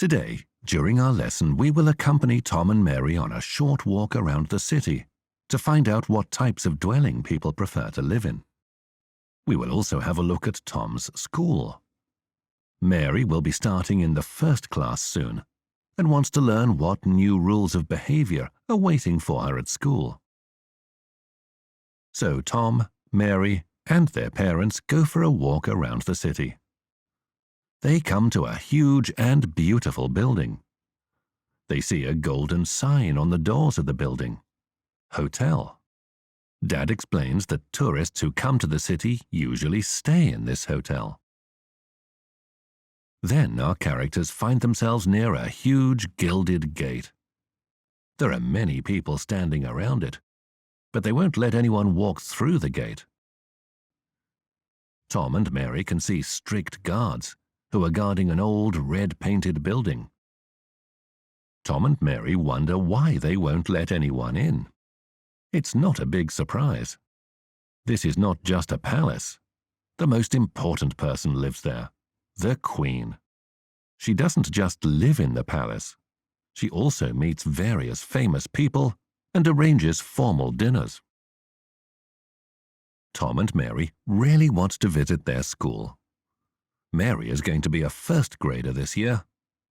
Today, during our lesson, we will accompany Tom and Mary on a short walk around the city to find out what types of dwelling people prefer to live in. We will also have a look at Tom's school. Mary will be starting in the first class soon and wants to learn what new rules of behavior are waiting for her at school. So Tom, Mary, and their parents go for a walk around the city. They come to a huge and beautiful building. They see a golden sign on the doors of the building. Hotel. Dad explains that tourists who come to the city usually stay in this hotel. Then our characters find themselves near a huge gilded gate. There are many people standing around it, but they won't let anyone walk through the gate. Tom and Mary can see strict guards who are guarding an old red-painted building. Tom and Mary wonder why they won't let anyone in. It's not a big surprise. This is not just a palace. The most important person lives there, the Queen. She doesn't just live in the palace. She also meets various famous people and arranges formal dinners. Tom and Mary really want to visit their school. Mary is going to be a first grader this year.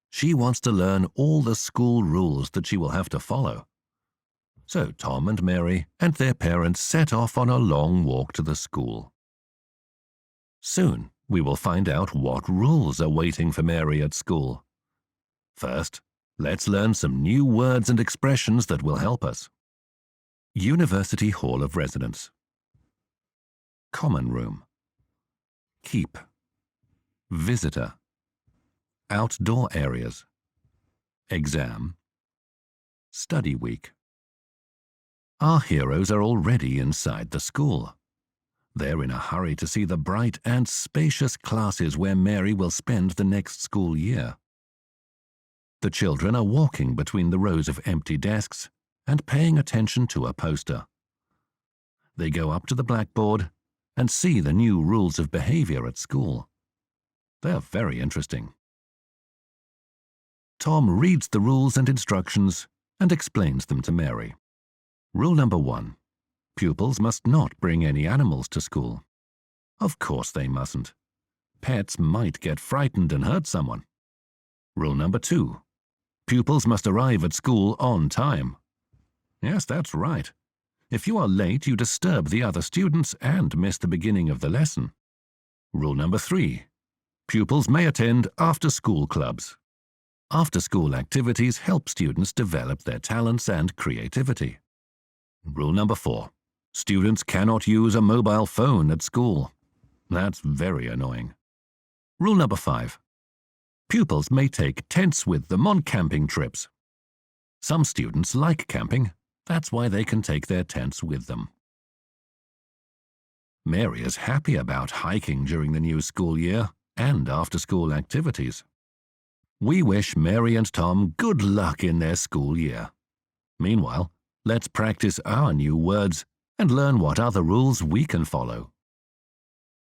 She wants to learn all the school rules that she will have to follow. So Tom and Mary and their parents set off on a long walk to the school. Soon we will find out what rules are waiting for Mary at school. First, let's learn some new words and expressions that will help us. University Hall of Residence. Common room. Keep. Visitor. Outdoor areas. Exam. Study week. Our heroes are already inside the school. They're in a hurry to see the bright and spacious classes where Mary will spend the next school year. The children are walking between the rows of empty desks and paying attention to a poster. They go up to the blackboard and see the new rules of behavior at school. They're very interesting. Tom reads the rules and instructions and explains them to Mary. Rule number 1. Pupils must not bring any animals to school. Of course they mustn't. Pets might get frightened and hurt someone. Rule number 2. Pupils must arrive at school on time. Yes, that's right. If you are late, you disturb the other students and miss the beginning of the lesson. Rule number 3. Pupils may attend after-school clubs. After-school activities help students develop their talents and creativity. Rule number 4. Students cannot use a mobile phone at school. That's very annoying. Rule number 5. Pupils may take tents with them on camping trips. Some students like camping. That's why they can take their tents with them. Mary is happy about hiking during the new school year and after-school activities. We wish Mary and Tom good luck in their school year. Meanwhile, let's practice our new words and learn what other rules we can follow.